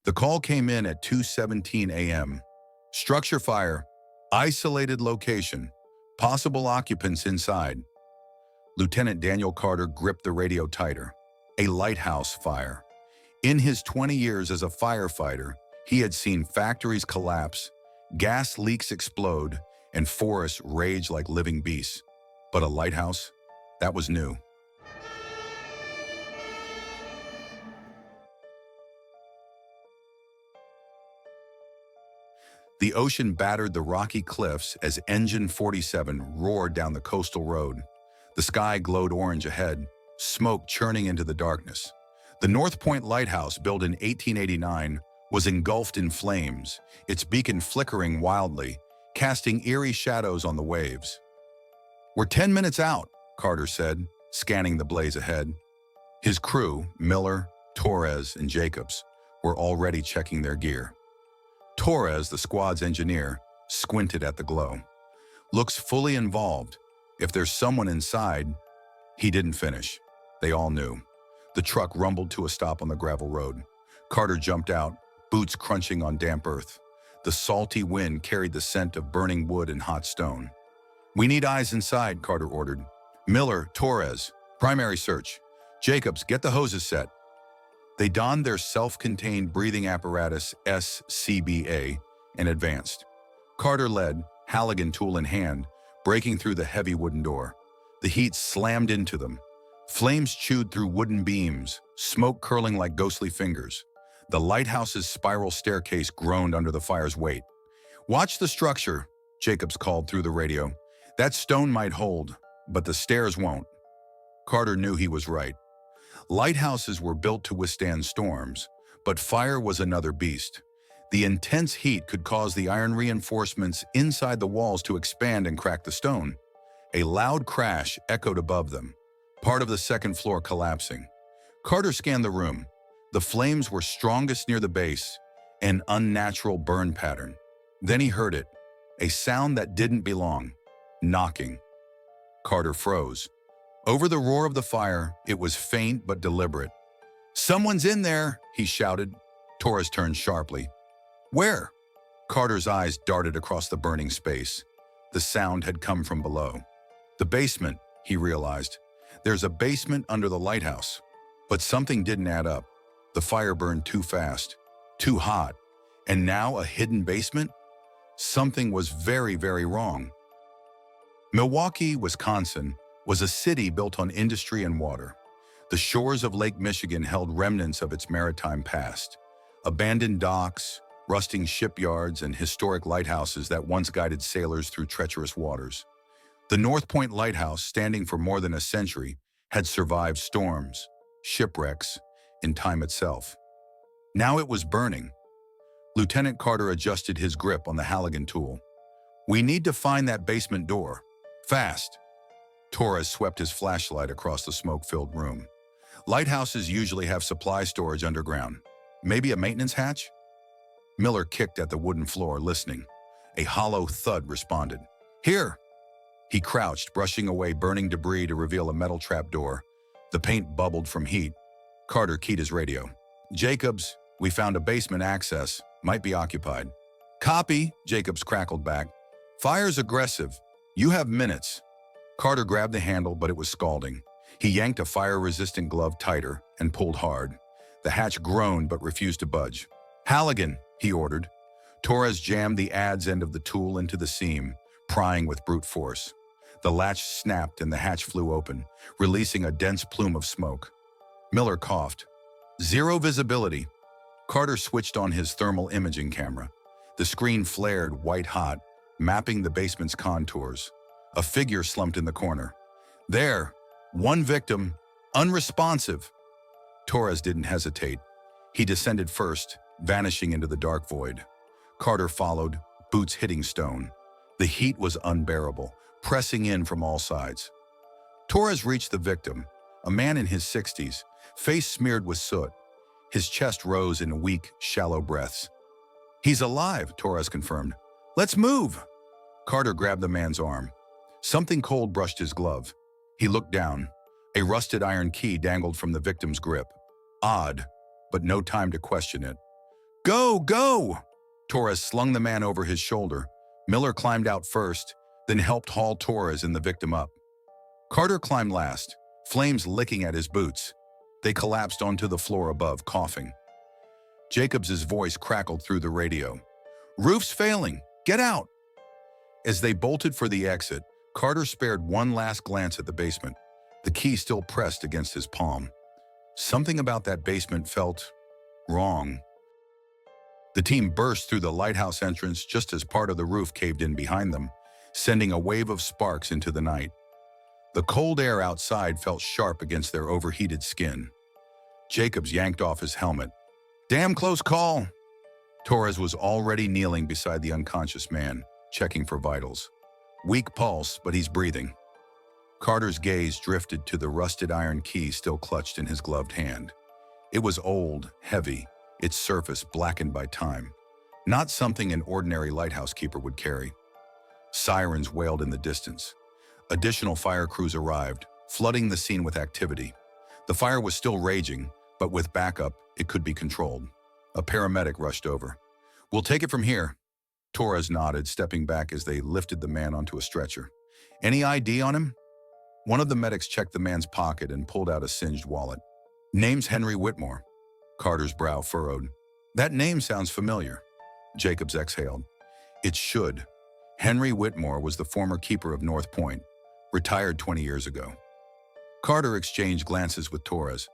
The call came in at 2:17 a.m. Structure fire, isolated location, possible occupants inside. Lieutenant Daniel Carter gripped the radio tighter. A lighthouse fire. In his 20 years as a firefighter, he had seen factories collapse, gas leaks explode, and forests rage like living beasts. But a lighthouse? That was new. The ocean battered the rocky cliffs as Engine 47 roared down the coastal road. The sky glowed orange ahead, smoke churning into the darkness. The North Point Lighthouse, built in 1889, was engulfed in flames, its beacon flickering wildly, casting eerie shadows on the waves. "We're 10 minutes out," Carter said, scanning the blaze ahead. His crew, Miller, Torres, and Jacobs, were already checking their gear. Torres, the squad's engineer, squinted at the glow. "Looks fully involved. If there's someone inside..." He didn't finish. They all knew. The truck rumbled to a stop on the gravel road. Carter jumped out, boots crunching on damp earth. The salty wind carried the scent of burning wood and hot stone. "We need eyes inside," Carter ordered. "Miller, Torres, primary search. Jacobs, get the hoses set." They donned their self-contained breathing apparatus, SCBA, and advanced. Carter led, Halligan tool in hand, breaking through the heavy wooden door. The heat slammed into them. Flames chewed through wooden beams, smoke curling like ghostly fingers. The lighthouse's spiral staircase groaned under the fire's weight. "Watch the structure," Jacobs called through the radio. "That stone might hold, but the stairs won't." Carter knew he was right. Lighthouses were built to withstand storms, but fire was another beast. The intense heat could cause the iron reinforcements inside the walls to expand and crack the stone. A loud crash echoed above them, part of the second floor collapsing. Carter scanned the room. The flames were strongest near the base, an unnatural burn pattern. Then he heard it, a sound that didn't belong, knocking. Carter froze. Over the roar of the fire, it was faint but deliberate. "Someone's in there," he shouted. Torres turned sharply. "Where?" Carter's eyes darted across the burning space. The sound had come from below. The basement, he realized. There's a basement under the lighthouse. But something didn't add up. The fire burned too fast, too hot, and now a hidden basement? Something was very, very wrong. Milwaukee, Wisconsin, was a city built on industry and water. The shores of Lake Michigan held remnants of its maritime past. Abandoned docks, rusting shipyards, and historic lighthouses that once guided sailors through treacherous waters. The North Point Lighthouse, standing for more than a century, had survived storms, shipwrecks, and time itself. Now it was burning. Lieutenant Carter adjusted his grip on the Halligan tool. "We need to find that basement door. Fast." Torres swept his flashlight across the smoke-filled room. Lighthouses usually have supply storage underground. Maybe a maintenance hatch? Miller kicked at the wooden floor, listening. A hollow thud responded. "Here!" He crouched, brushing away burning debris to reveal a metal trapdoor. The paint bubbled from heat. Carter keyed his radio. "Jacobs, we found a basement access. Might be occupied." "Copy," Jacobs crackled back. "Fire's aggressive. You have minutes." Carter grabbed the handle, but it was scalding. He yanked a fire-resistant glove tighter and pulled hard. The hatch groaned but refused to budge. "Halligan," he ordered. Torres jammed the adze end of the tool into the seam, prying with brute force. The latch snapped and the hatch flew open, releasing a dense plume of smoke. Miller coughed. "Zero visibility." Carter switched on his thermal imaging camera. The screen flared white-hot, mapping the basement's contours. A figure slumped in the corner. "There, one victim, unresponsive." Torres didn't hesitate. He descended first, vanishing into the dark void. Carter followed, boots hitting stone. The heat was unbearable, pressing in from all sides. Torres reached the victim, a man in his 60s, face smeared with soot. His chest rose in weak, shallow breaths. "He's alive," Torres confirmed. "Let's move." Carter grabbed the man's arm. Something cold brushed his glove. He looked down. A rusted iron key dangled from the victim's grip. Odd, but no time to question it. Go, go! Torres slung the man over his shoulder. Miller climbed out first, then helped haul Torres and the victim up. Carter climbed last, flames licking at his boots. They collapsed onto the floor above, coughing. Jacobs' voice crackled through the radio. "Roof's failing! Get out!" As they bolted for the exit, Carter spared one last glance at the basement, the key still pressed against his palm. Something about that basement felt wrong. The team burst through the lighthouse entrance just as part of the roof caved in behind them, sending a wave of sparks into the night. The cold air outside felt sharp against their overheated skin. Jacobs yanked off his helmet. "Damn close call!" Torres was already kneeling beside the unconscious man, checking for vitals. Weak pulse, but he's breathing. Carter's gaze drifted to the rusted iron key still clutched in his gloved hand. It was old, heavy, its surface blackened by time. Not something an ordinary lighthouse keeper would carry. Sirens wailed in the distance. Additional fire crews arrived, flooding the scene with activity. The fire was still raging, but with backup, it could be controlled. A paramedic rushed over. "We'll take it from here." Torres nodded, stepping back as they lifted the man onto a stretcher. "Any ID on him?" One of the medics checked the man's pocket and pulled out a singed wallet. "Name's Henry Whitmore." Carter's brow furrowed. "That name sounds familiar." Jacobs exhaled. "It should. Henry Whitmore was the former keeper of North Point, retired 20 years ago." Carter exchanged glances with Torres.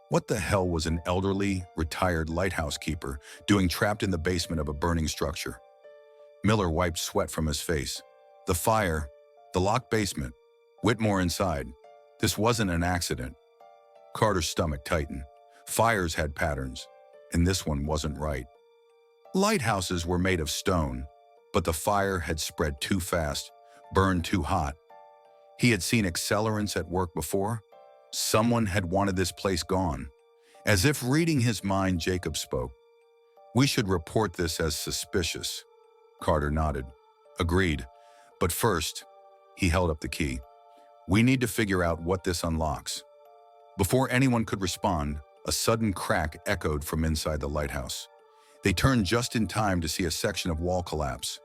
What the hell was an elderly, retired lighthouse keeper doing trapped in the basement of a burning structure? Miller wiped sweat from his face. The fire, the locked basement, Whitmore inside. This wasn't an accident. Carter's stomach tightened. Fires had patterns, and this one wasn't right. Lighthouses were made of stone, but the fire had spread too fast, burned too hot. He had seen accelerants at work before. Someone had wanted this place gone. As if reading his mind, Jacob spoke. "We should report this as suspicious." Carter nodded. "Agreed. But first," he held up the key, "we need to figure out what this unlocks." Before anyone could respond, a sudden crack echoed from inside the lighthouse. They turned just in time to see a section of wall collapse,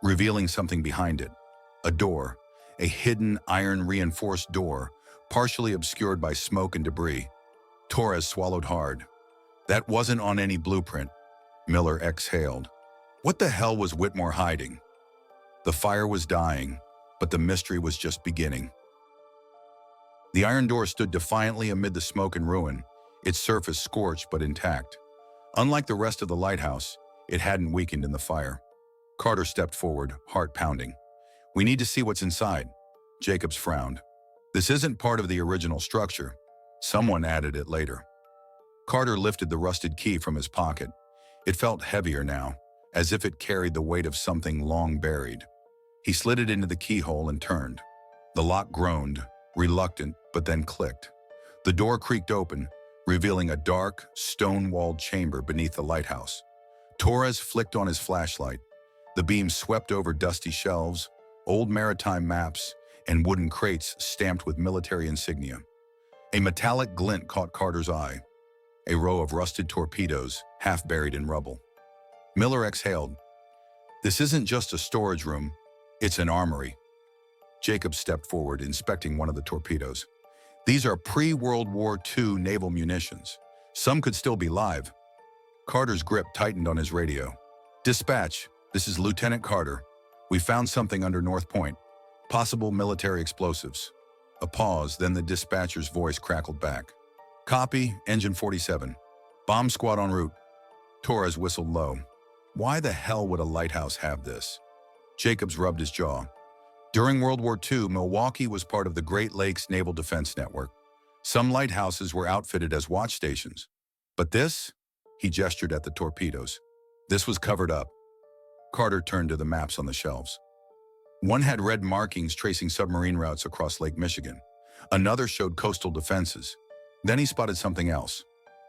revealing something behind it. A door, a hidden iron-reinforced door, partially obscured by smoke and debris. Torres swallowed hard. That wasn't on any blueprint. Miller exhaled. What the hell was Whitmore hiding? The fire was dying, but the mystery was just beginning. The iron door stood defiantly amid the smoke and ruin, its surface scorched but intact. Unlike the rest of the lighthouse, it hadn't weakened in the fire. Carter stepped forward, heart pounding. "We need to see what's inside." Jacobs frowned. "This isn't part of the original structure. Someone added it later." Carter lifted the rusted key from his pocket. It felt heavier now, as if it carried the weight of something long buried. He slid it into the keyhole and turned. The lock groaned, reluctant, but then clicked. The door creaked open, revealing a dark, stone-walled chamber beneath the lighthouse. Torres flicked on his flashlight. The beam swept over dusty shelves, old maritime maps, and wooden crates stamped with military insignia. A metallic glint caught Carter's eye. A row of rusted torpedoes, half buried in rubble. Miller exhaled. "This isn't just a storage room, it's an armory." Jacob stepped forward, inspecting one of the torpedoes. "These are pre-World War II naval munitions. Some could still be live." Carter's grip tightened on his radio. "Dispatch, this is Lieutenant Carter. We found something under North Point. Possible military explosives." A pause, then the dispatcher's voice crackled back. "Copy, Engine 47. Bomb squad en route." Torres whistled low. Why the hell would a lighthouse have this? Jacobs rubbed his jaw. During World War II, Milwaukee was part of the Great Lakes Naval Defense Network. Some lighthouses were outfitted as watch stations. But this? He gestured at the torpedoes. This was covered up. Carter turned to the maps on the shelves. One had red markings tracing submarine routes across Lake Michigan. Another showed coastal defenses. Then he spotted something else.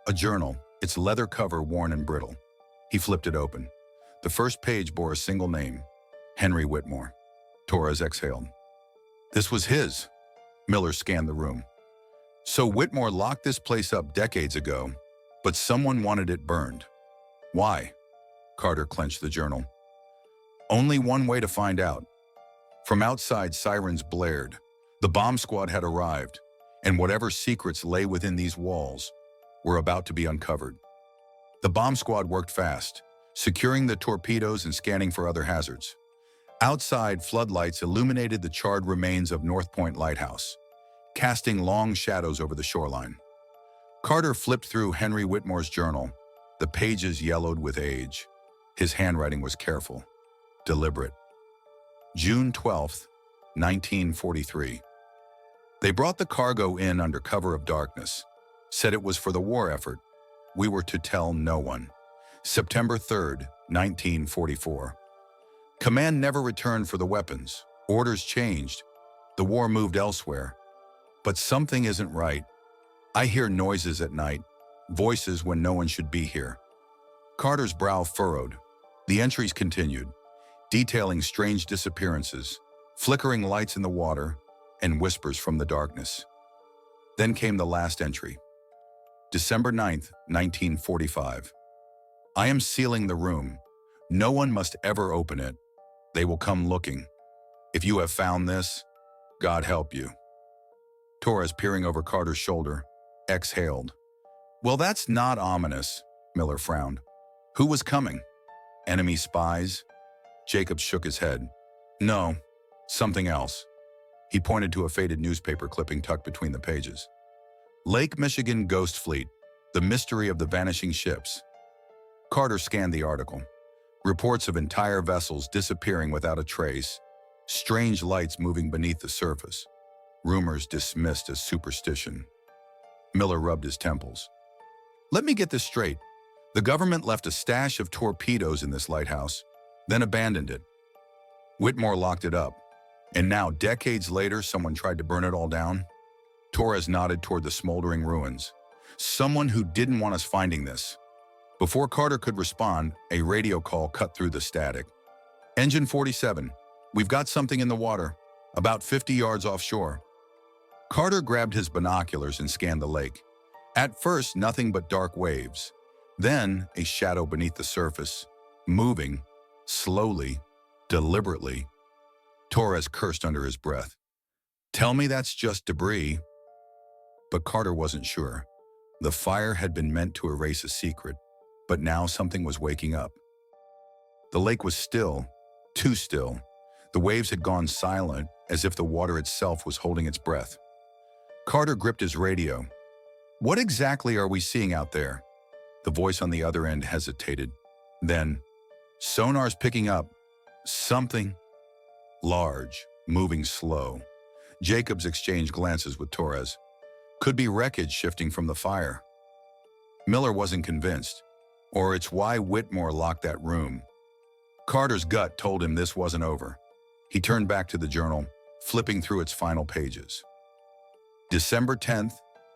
A journal, its leather cover worn and brittle. He flipped it open. The first page bore a single name, Henry Whitmore. Torres exhaled. This was his. Miller scanned the room. So Whitmore locked this place up decades ago, but someone wanted it burned. Why? Carter clenched the journal. Only one way to find out. From outside, sirens blared. The bomb squad had arrived, and whatever secrets lay within these walls were about to be uncovered. The bomb squad worked fast, securing the torpedoes and scanning for other hazards. Outside, floodlights illuminated the charred remains of North Point Lighthouse, casting long shadows over the shoreline. Carter flipped through Henry Whitmore's journal, the pages yellowed with age. His handwriting was careful, deliberate. June 12th, 1943. They brought the cargo in under cover of darkness, said it was for the war effort. We were to tell no one. September 3rd, 1944. Command never returned for the weapons. Orders changed. The war moved elsewhere. But something isn't right. I hear noises at night, voices when no one should be here. Carter's brow furrowed. The entries continued, detailing strange disappearances, flickering lights in the water, and whispers from the darkness. Then came the last entry. December 9th, 1945. I am sealing the room. No one must ever open it. They will come looking. If you have found this, God help you. Torres, peering over Carter's shoulder, exhaled. Well, that's not ominous, Miller frowned. Who was coming? Enemy spies? Jacobs shook his head. No, something else. He pointed to a faded newspaper clipping tucked between the pages. Lake Michigan Ghost Fleet, the mystery of the vanishing ships. Carter scanned the article. Reports of entire vessels disappearing without a trace, strange lights moving beneath the surface, rumors dismissed as superstition. Miller rubbed his temples. Let me get this straight. The government left a stash of torpedoes in this lighthouse, then abandoned it. Whitmore locked it up, and now, decades later, someone tried to burn it all down? Torres nodded toward the smoldering ruins. Someone who didn't want us finding this. Before Carter could respond, a radio call cut through the static. Engine 47, we've got something in the water, about 50 yards offshore. Carter grabbed his binoculars and scanned the lake. At first, nothing but dark waves. Then, a shadow beneath the surface, moving, slowly, deliberately. Torres cursed under his breath. Tell me that's just debris. But Carter wasn't sure. The fire had been meant to erase a secret, but now something was waking up. The lake was still, too still. The waves had gone silent, as if the water itself was holding its breath. Carter gripped his radio. What exactly are we seeing out there? The voice on the other end hesitated. Then, sonar's picking up something large, moving slow. Jacobs exchanged glances with Torres. Could be wreckage shifting from the fire. Miller wasn't convinced, or it's why Whitmore locked that room. Carter's gut told him this wasn't over. He turned back to the journal, flipping through its final pages. December 10th,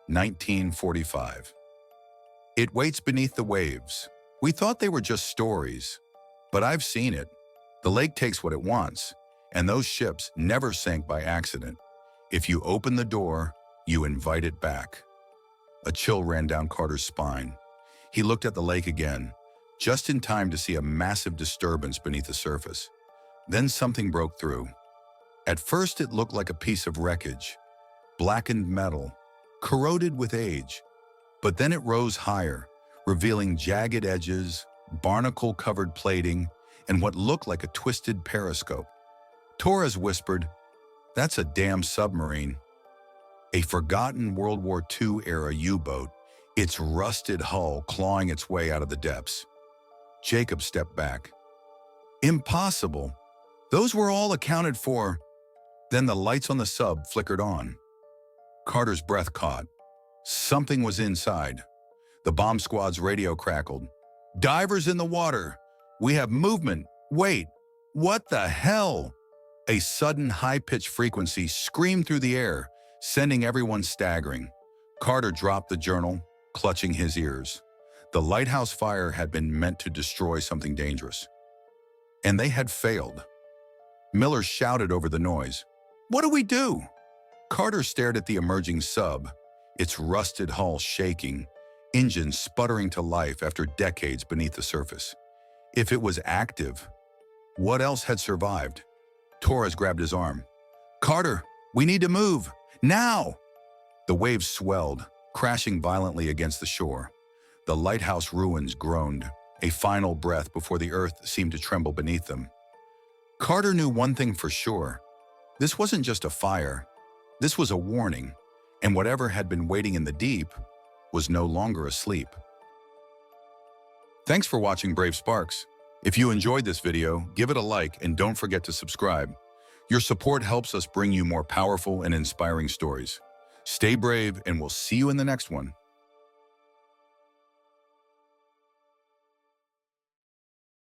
1945. It waits beneath the waves. We thought they were just stories, but I've seen it. The lake takes what it wants, and those ships never sank by accident. If you open the door, you invite it back. A chill ran down Carter's spine. He looked at the lake again, just in time to see a massive disturbance beneath the surface. Then something broke through. At first, it looked like a piece of wreckage, blackened metal, corroded with age. But then it rose higher, revealing jagged edges, barnacle-covered plating, and what looked like a twisted periscope. Torres whispered, "That's a damn submarine." A forgotten World War II-era U-boat, its rusted hull clawing its way out of the depths. Jacob stepped back. Impossible. Those were all accounted for. Then the lights on the sub flickered on. Carter's breath caught. Something was inside. The bomb squad's radio crackled. Divers in the water. We have movement. Wait, what the hell? A sudden high-pitched frequency screamed through the air, sending everyone staggering. Carter dropped the journal, clutching his ears. The lighthouse fire had been meant to destroy something dangerous. And they had failed. Miller shouted over the noise. What do we do? Carter stared at the emerging sub, its rusted hull shaking. engines sputtering to life after decades beneath the surface. If it was active, what else had survived? Torres grabbed his arm. "Carter, we need to move! Now!" The waves swelled, crashing violently against the shore. The lighthouse ruins groaned, a final breath before the earth seemed to tremble beneath them. Carter knew one thing for sure. This wasn't just a fire. This was a warning, and whatever had been waiting in the deep was no longer asleep. Thanks for watching Brave Sparks. If you enjoyed this video, give it a like and don't forget to subscribe. Your support helps us bring you more powerful and inspiring stories. Stay brave, and we'll see you in the next one.